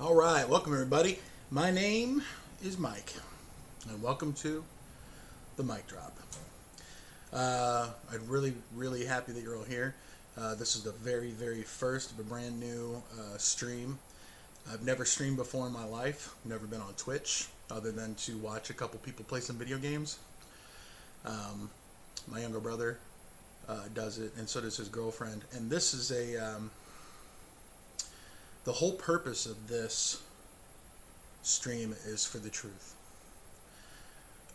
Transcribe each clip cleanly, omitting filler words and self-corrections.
All right, welcome everybody. My name is Mike, and welcome to the Mic Drop. I'm really happy that you're all here. This is the very first of a brand new stream. I've never streamed before in my life. Never been on Twitch, other than to watch a couple people play some video games. My younger brother does it, and so does his girlfriend. And this is the whole purpose of this stream is for the truth.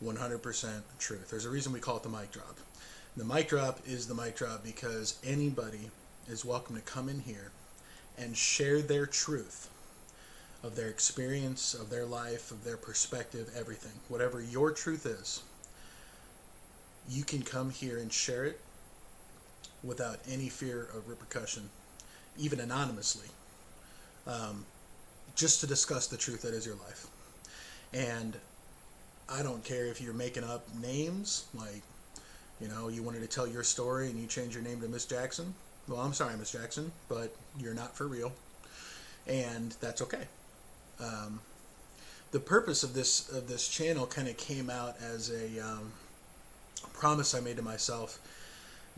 100% truth. There's a reason we call it the mic drop. The mic drop is the mic drop because anybody is welcome to come in here and share their truth of their experience, of their life, of their perspective, everything. Whatever your truth is, you can come here and share it without any fear of repercussion, even anonymously. Just to discuss the truth that is your life. And I don't care if you're making up names, like, you wanted to tell your story and you change your name to Miss Jackson. Well, I'm sorry, Miss Jackson, but you're not for real. And that's okay. The purpose of this channel kind of came out as a promise I made to myself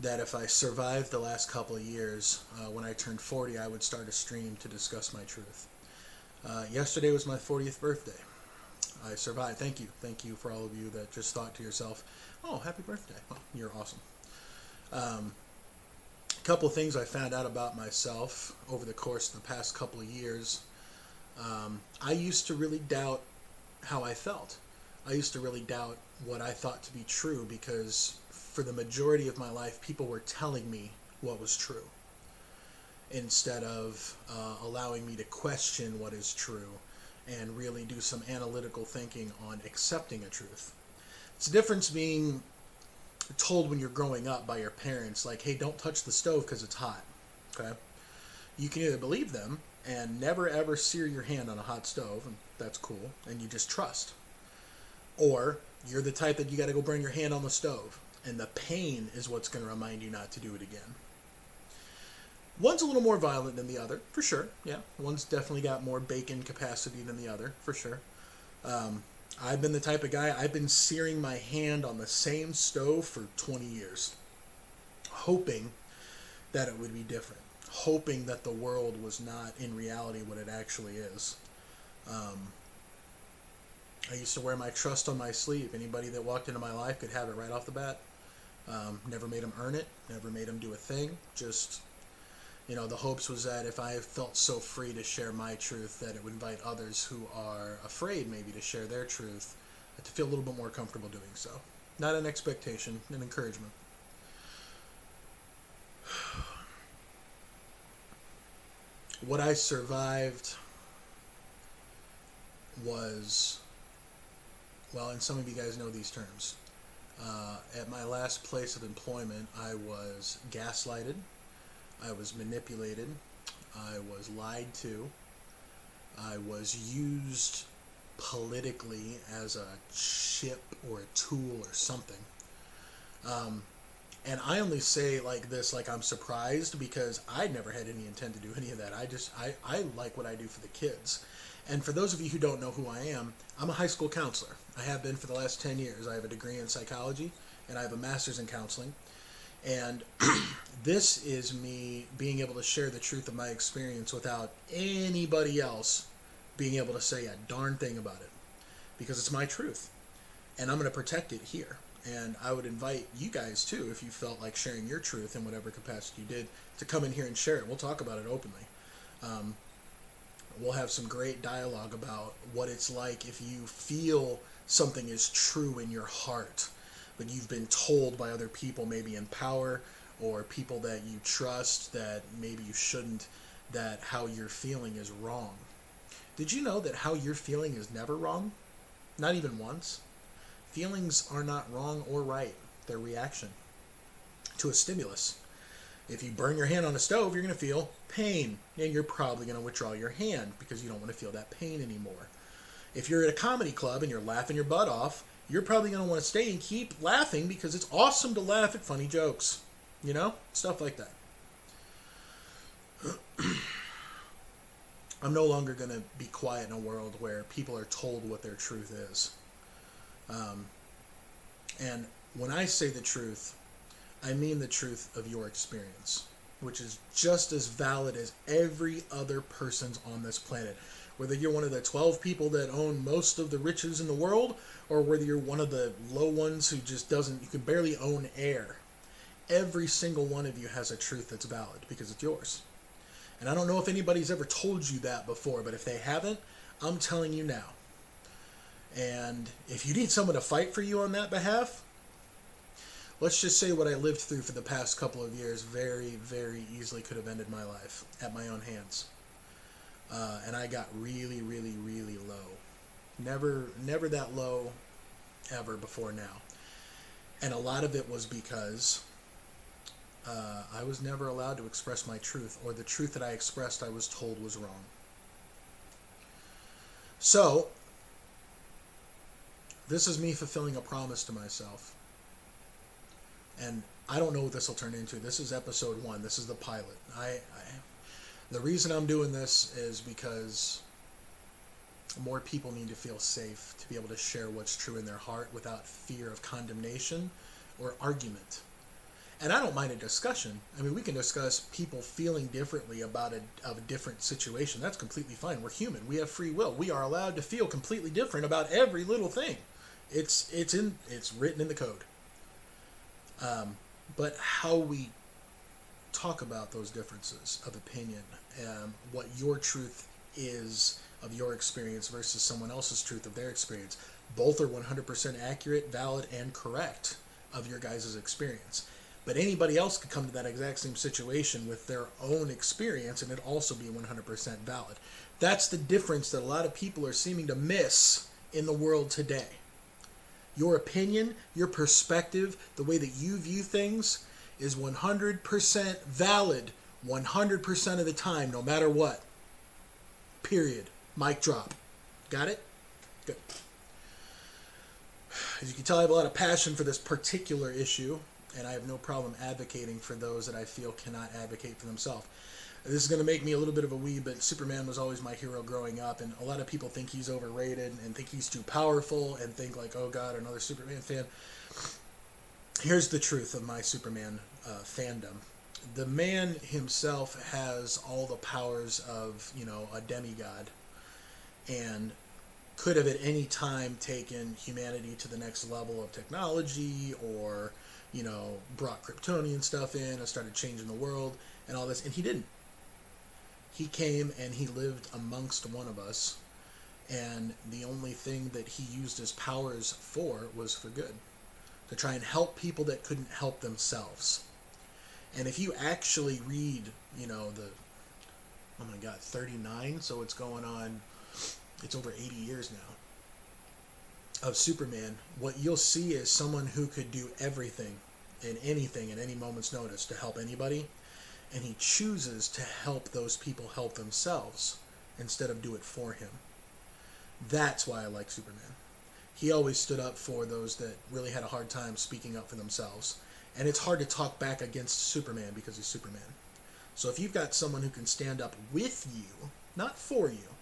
that if I survived the last couple of years, when I turned 40, I would start a stream to discuss my truth. Yesterday was my 40th birthday. I survived. Thank you. Thank you for all of you that just thought to yourself, oh, happy birthday. Well, you're awesome. A couple of things I found out about myself over the course of the past couple of years. I used to really doubt how I felt. I used to really doubt what I thought to be true because for the majority of my life, people were telling me what was true instead of allowing me to question what is true and really do some analytical thinking on accepting a truth. It's a difference being told when you're growing up by your parents, like, hey, don't touch the stove because it's hot. Okay? You can either believe them and never ever sear your hand on a hot stove, and that's cool, and you just trust. Or you're the type that you got to go burn your hand on the stove, and the pain is what's going to remind you not to do it again. One's a little more violent than the other, for sure. Yeah, one's definitely got more bacon capacity than the other, for sure. I've been the type of guy, I've been searing my hand on the same stove for 20 years, hoping that it would be different, hoping that the world was not in reality what it actually is. I used to wear my trust on my sleeve. Anybody that walked into my life could have it right off the bat. Never made them earn it, never made them do a thing, just... the hopes was that if I felt so free to share my truth, that it would invite others who are afraid maybe to share their truth to feel a little bit more comfortable doing so. Not an expectation, an encouragement. What I survived was, well, and some of you guys know these terms. At my last place of employment, I was gaslighted. I was manipulated, I was lied to, I was used politically as a chip or a tool or something. And I only say like this, like I'm surprised, because I never had any intent to do any of that. I like what I do for the kids. And for those of you who don't know who I am, I'm a high school counselor. I have been for the last 10 years. I have a degree in psychology, and I have a master's in counseling. And this is me being able to share the truth of my experience without anybody else being able to say a darn thing about it. Because it's my truth. And I'm going to protect it here. And I would invite you guys, too, if you felt like sharing your truth in whatever capacity you did, to come in here and share it. We'll talk about it openly. We'll have some great dialogue about what it's like if you feel something is true in your heart, but you've been told by other people, maybe in power, or people that you trust that maybe you shouldn't, that how you're feeling is wrong. Did you know that how you're feeling is never wrong? Not even once. Feelings are not wrong or right. They're reaction to a stimulus. If you burn your hand on a stove, you're going to feel pain, and you're probably going to withdraw your hand because you don't want to feel that pain anymore. If you're at a comedy club and you're laughing your butt off, you're probably going to want to stay and keep laughing because it's awesome to laugh at funny jokes. Stuff like that. I'm no longer going to be quiet in a world where people are told what their truth is. Um, and when I say the truth, I mean the truth of your experience, which is just as valid as every other person's on this planet. Whether you're one of the 12 people that own most of the riches in the world, or whether you're one of the low ones who just doesn't, you can barely own air. Every single one of you has a truth that's valid because it's yours. And I don't know if anybody's ever told you that before, but if they haven't, I'm telling you now. And if you need someone to fight for you on that behalf, let's just say what I lived through for the past couple of years very, very easily could have ended my life at my own hands. And I got really, really, really low. Never that low ever before now. And a lot of it was because I was never allowed to express my truth, or the truth that I expressed I was told was wrong. So, this is me fulfilling a promise to myself. And I don't know what this will turn into. This is episode 1. This is the pilot. The reason I'm doing this is because more people need to feel safe to be able to share what's true in their heart without fear of condemnation or argument. And I don't mind a discussion. I mean, we can discuss people feeling differently about a different situation. That's completely fine. We're human. We have free will. We are allowed to feel completely different about every little thing. It's written in the code. But how we talk about those differences of opinion, what your truth is of your experience versus someone else's truth of their experience, both are 100% accurate, valid, and correct of your guys' experience. But anybody else could come to that exact same situation with their own experience and it also be 100% valid. That's the difference that a lot of people are seeming to miss in the world today. Your opinion, your perspective, the way that you view things is 100% valid 100% of the time, no matter what. Period. Mic drop. Got it? Good. As you can tell, I have a lot of passion for this particular issue, and I have no problem advocating for those that I feel cannot advocate for themselves. This is going to make me a little bit of a weeb, but Superman was always my hero growing up, and a lot of people think he's overrated and think he's too powerful and think like, oh God, another Superman fan. Here's the truth of my Superman fandom. The man himself has all the powers of, a demigod, and could have at any time taken humanity to the next level of technology, or, brought Kryptonian stuff in and started changing the world and all this, and he didn't. He came and he lived amongst one of us, and the only thing that he used his powers for was for good, to try and help people that couldn't help themselves. And if you actually read, the 39, so it's going on, it's over 80 years now, of Superman, what you'll see is someone who could do everything and anything at any moment's notice to help anybody, and he chooses to help those people help themselves instead of do it for him. That's why I like Superman. He always stood up for those that really had a hard time speaking up for themselves. And it's hard to talk back against Superman because he's Superman. So if you've got someone who can stand up with you, not for you,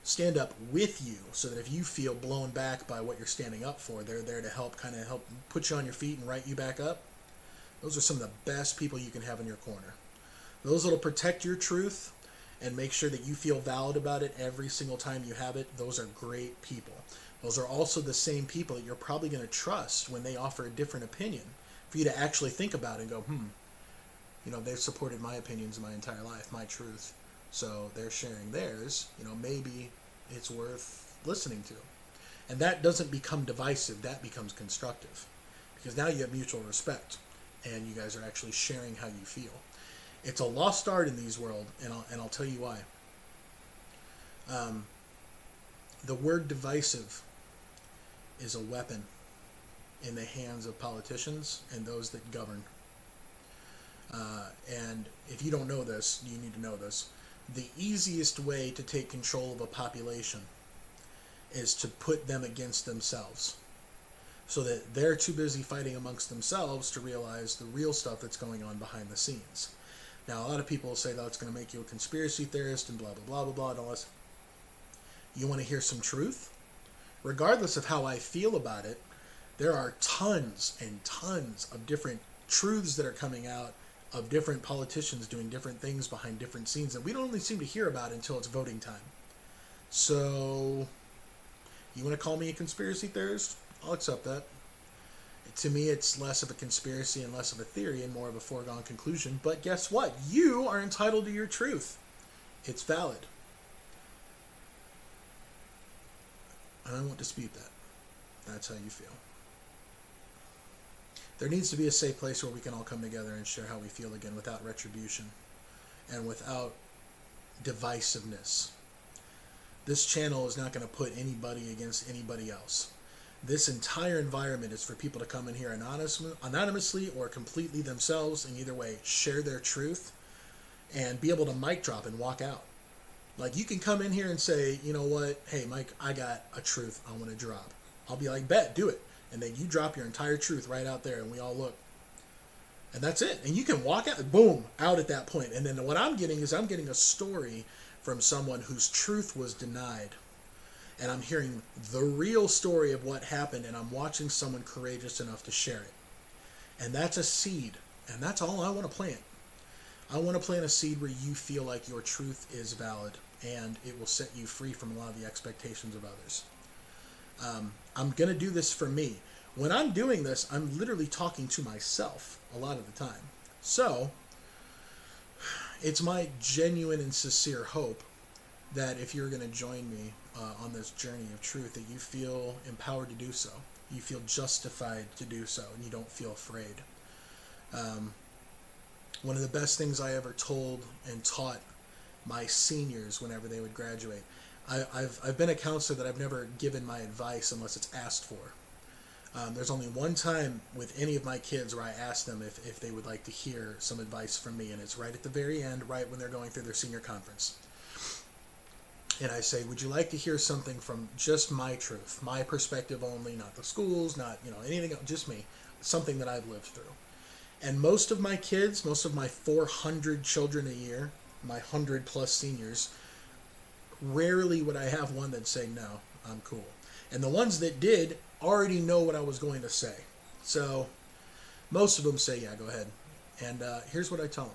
stand up with you, so that if you feel blown back by what you're standing up for, they're there to help put you on your feet and right you back up. Those are some of the best people you can have in your corner. Those that'll protect your truth and make sure that you feel valid about it every single time you have it, those are great people. Those are also the same people that you're probably going to trust when they offer a different opinion, for you to actually think about it and go, they've supported my opinions my entire life, my truth, so they're sharing theirs, maybe it's worth listening to. And that doesn't become divisive, that becomes constructive, because now you have mutual respect, and you guys are actually sharing how you feel. It's a lost art in these world, and I'll tell you why. The word divisive is a weapon in the hands of politicians and those that govern. And if you don't know this, you need to know this. The easiest way to take control of a population is to put them against themselves, so that they're too busy fighting amongst themselves to realize the real stuff that's going on behind the scenes. Now, a lot of people say that it's going to make you a conspiracy theorist and blah, blah, blah, blah, blah, and all this. You want to hear some truth? Regardless of how I feel about it, there are tons and tons of different truths that are coming out of different politicians doing different things behind different scenes that we don't really seem to hear about until it's voting time. So, you want to call me a conspiracy theorist? I'll accept that. To me, it's less of a conspiracy and less of a theory and more of a foregone conclusion. But guess what? You are entitled to your truth. It's valid. And I won't dispute that. That's how you feel. There needs to be a safe place where we can all come together and share how we feel again without retribution and without divisiveness. This channel is not going to put anybody against anybody else. This entire environment is for people to come in here anonymously or completely themselves, and either way, share their truth and be able to mic drop and walk out. Like, you can come in here and say, you know what, hey, Mike, I got a truth I want to drop. I'll be like, bet, do it. And then you drop your entire truth right out there, and we all look. And that's it. And you can walk out, boom, out at that point. And then what I'm getting is I'm getting a story from someone whose truth was denied. And I'm hearing the real story of what happened, and I'm watching someone courageous enough to share it. And that's a seed. And that's all I want to plant. I want to plant a seed where you feel like your truth is valid, and it will set you free from a lot of the expectations of others. I'm going to do this for me. When I'm doing this, I'm literally talking to myself a lot of the time. So, it's my genuine and sincere hope that if you're going to join me on this journey of truth, that you feel empowered to do so. You feel justified to do so, and you don't feel afraid. One of the best things I ever told and taught my seniors whenever they would graduate, I've been a counselor that I've never given my advice unless it's asked for. There's only one time with any of my kids where I ask them if they would like to hear some advice from me, and it's right at the very end, right when they're going through their senior conference. And I say, would you like to hear something from just my truth, my perspective only, not the schools, not anything else, just me, something that I've lived through. And most of my kids, most of my 400 children a year, my 100 plus seniors, rarely would I have one that say, no, I'm cool. And the ones that did already know what I was going to say. So most of them say, yeah, go ahead. And here's what I tell them.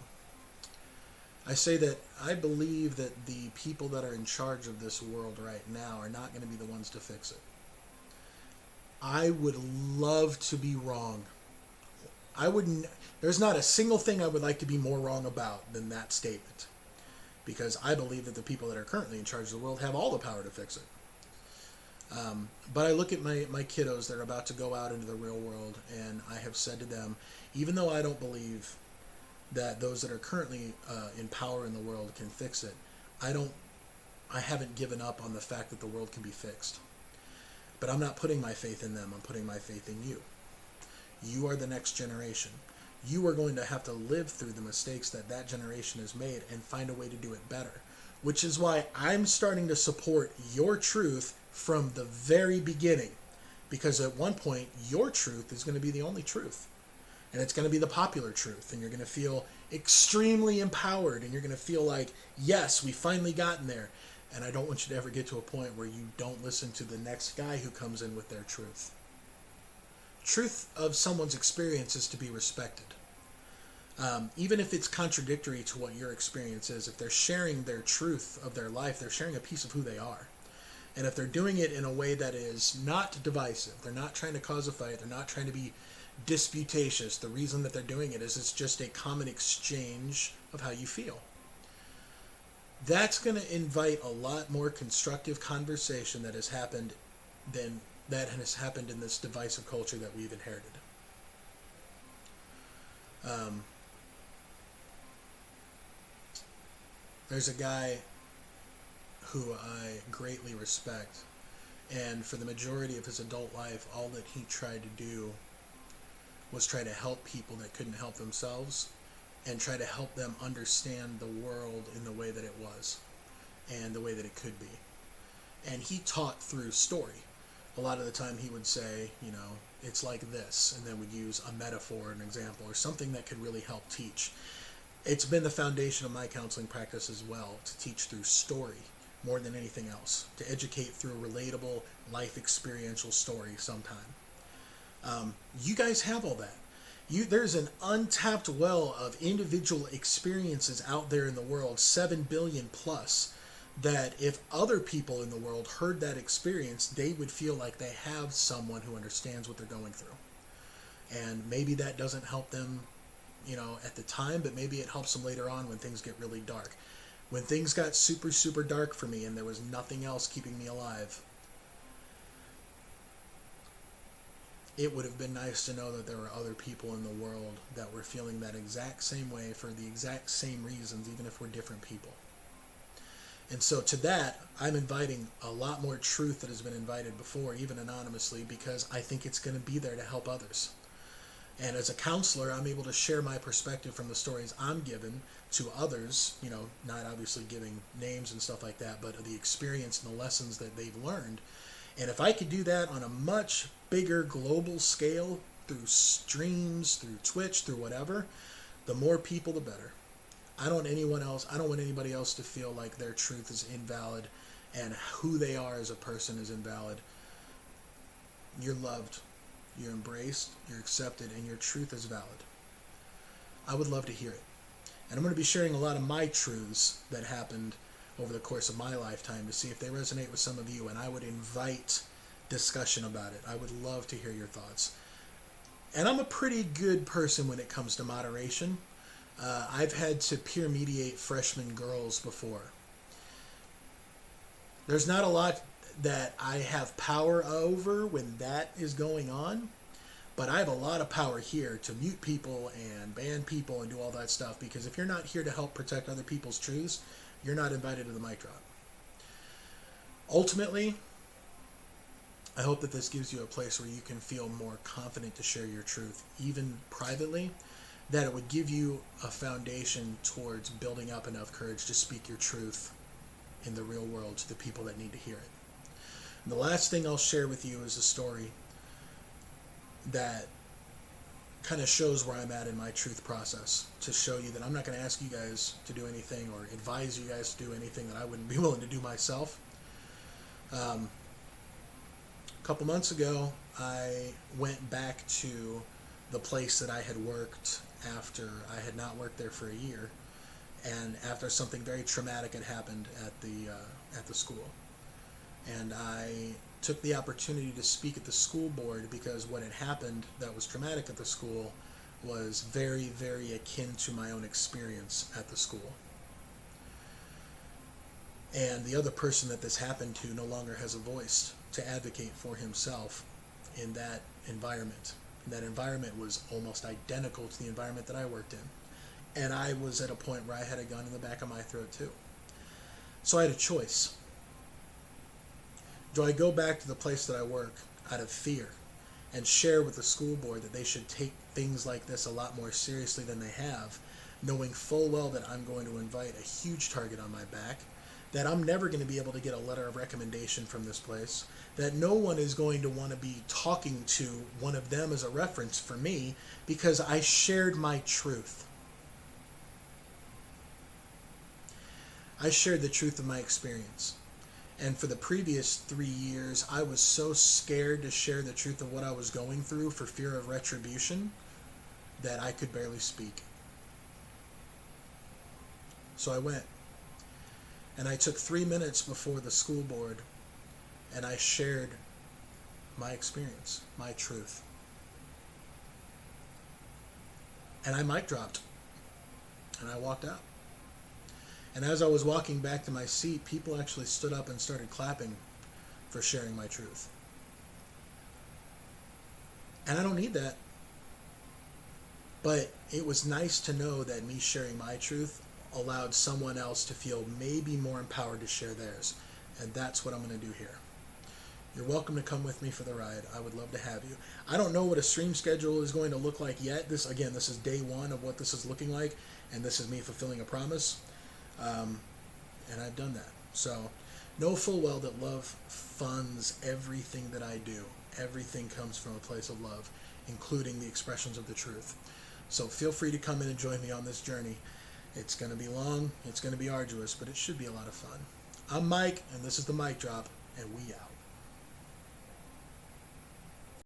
I say that I believe that the people that are in charge of this world right now are not going to be the ones to fix it. I would love to be wrong. There's not a single thing I would like to be more wrong about than that statement. Because I believe that the people that are currently in charge of the world have all the power to fix it. But I look at my kiddos that are about to go out into the real world, and I have said to them, even though I don't believe that those that are currently in power in the world can fix it, I haven't given up on the fact that the world can be fixed. But I'm not putting my faith in them, I'm putting my faith in you. You are the next generation. You are going to have to live through the mistakes that generation has made and find a way to do it better. Which is why I'm starting to support your truth from the very beginning. Because at one point, your truth is going to be the only truth. And it's going to be the popular truth. And you're going to feel extremely empowered. And you're going to feel like, yes, we finally gotten there. And I don't want you to ever get to a point where you don't listen to the next guy who comes in with their truth. Truth of someone's experience is to be respected. Even if it's contradictory to what your experience is, if they're sharing their truth of their life, they're sharing a piece of who they are. And if they're doing it in a way that is not divisive, they're not trying to cause a fight, they're not trying to be disputatious, the reason that they're doing it is it's just a common exchange of how you feel. That's going to invite a lot more constructive conversation that has happened than that has happened in this divisive culture that we've inherited. There's a guy who I greatly respect, and for the majority of his adult life, all that he tried to do was try to help people that couldn't help themselves and try to help them understand the world in the way that it was and the way that it could be. And he taught through story. A lot of the time he would say, it's like this, and then would use a metaphor, an example, or something that could really help teach. It's been the foundation of my counseling practice as well, to teach through story more than anything else, to educate through a relatable life experiential story sometime. You guys have all that. There's an untapped well of individual experiences out there in the world, 7 billion plus, that if other people in the world heard that experience, they would feel like they have someone who understands what they're going through. And maybe that doesn't help them, at the time, but maybe it helps them later on when things get really dark. When things got super, super dark for me and there was nothing else keeping me alive, it would have been nice to know that there were other people in the world that were feeling that exact same way for the exact same reasons, even if we're different people. And so to that, I'm inviting a lot more truth that has been invited before, even anonymously, because I think it's going to be there to help others. And as a counselor, I'm able to share my perspective from the stories I'm given to others, not obviously giving names and stuff like that, but the experience and the lessons that they've learned. And if I could do that on a much bigger global scale, through streams, through Twitch, through whatever, the more people, the better. I don't want anybody else to feel like their truth is invalid and who they are as a person is invalid. You're loved, you're embraced, you're accepted, and your truth is valid. I would love to hear it. And I'm going to be sharing a lot of my truths that happened over the course of my lifetime to see if they resonate with some of you, and I would invite discussion about it. I would love to hear your thoughts. And I'm a pretty good person when it comes to moderation. I've had to peer mediate freshman girls before. There's not a lot that I have power over when that is going on, but I have a lot of power here to mute people and ban people and do all that stuff, because if you're not here to help protect other people's truths, you're not invited to the mic drop. Ultimately, I hope that this gives you a place where you can feel more confident to share your truth, even privately, that it would give you a foundation towards building up enough courage to speak your truth in the real world to the people that need to hear it. And the last thing I'll share with you is a story that kind of shows where I'm at in my truth process, to show you that I'm not going to ask you guys to do anything or advise you guys to do anything that I wouldn't be willing to do myself. A couple months ago, I went back to the place that I had worked after I had not worked there for a year, and after something very traumatic had happened at the school. And I took the opportunity to speak at the school board because what had happened that was traumatic at the school was very, very akin to my own experience at the school. And the other person that this happened to no longer has a voice to advocate for himself in that environment. And that environment was almost identical to the environment that I worked in. And I was at a point where I had a gun in the back of my throat too. So I had a choice. Do I go back to the place that I work out of fear and share with the school board that they should take things like this a lot more seriously than they have, knowing full well that I'm going to invite a huge target on my back, that I'm never going to be able to get a letter of recommendation from this place, that no one is going to want to be talking to one of them as a reference for me because I shared my truth. I shared the truth of my experience. And for the previous 3 years, I was so scared to share the truth of what I was going through for fear of retribution that I could barely speak. So I went. And I took 3 minutes before the school board and I shared my experience, my truth. And I mic dropped. And I walked out. And as I was walking back to my seat, people actually stood up and started clapping for sharing my truth. And I don't need that. But it was nice to know that me sharing my truth allowed someone else to feel maybe more empowered to share theirs. And that's what I'm going to do here. You're welcome to come with me for the ride. I would love to have you. I don't know what a stream schedule is going to look like yet. This is day one of what this is looking like, and this is me fulfilling a promise. And I've done that. So know full well that love funds everything that I do. Everything comes from a place of love, including the expressions of the truth. So feel free to come in and join me on this journey. It's going to be long, it's going to be arduous, but it should be a lot of fun. I'm Mike, and this is the Mic Drop, and we out.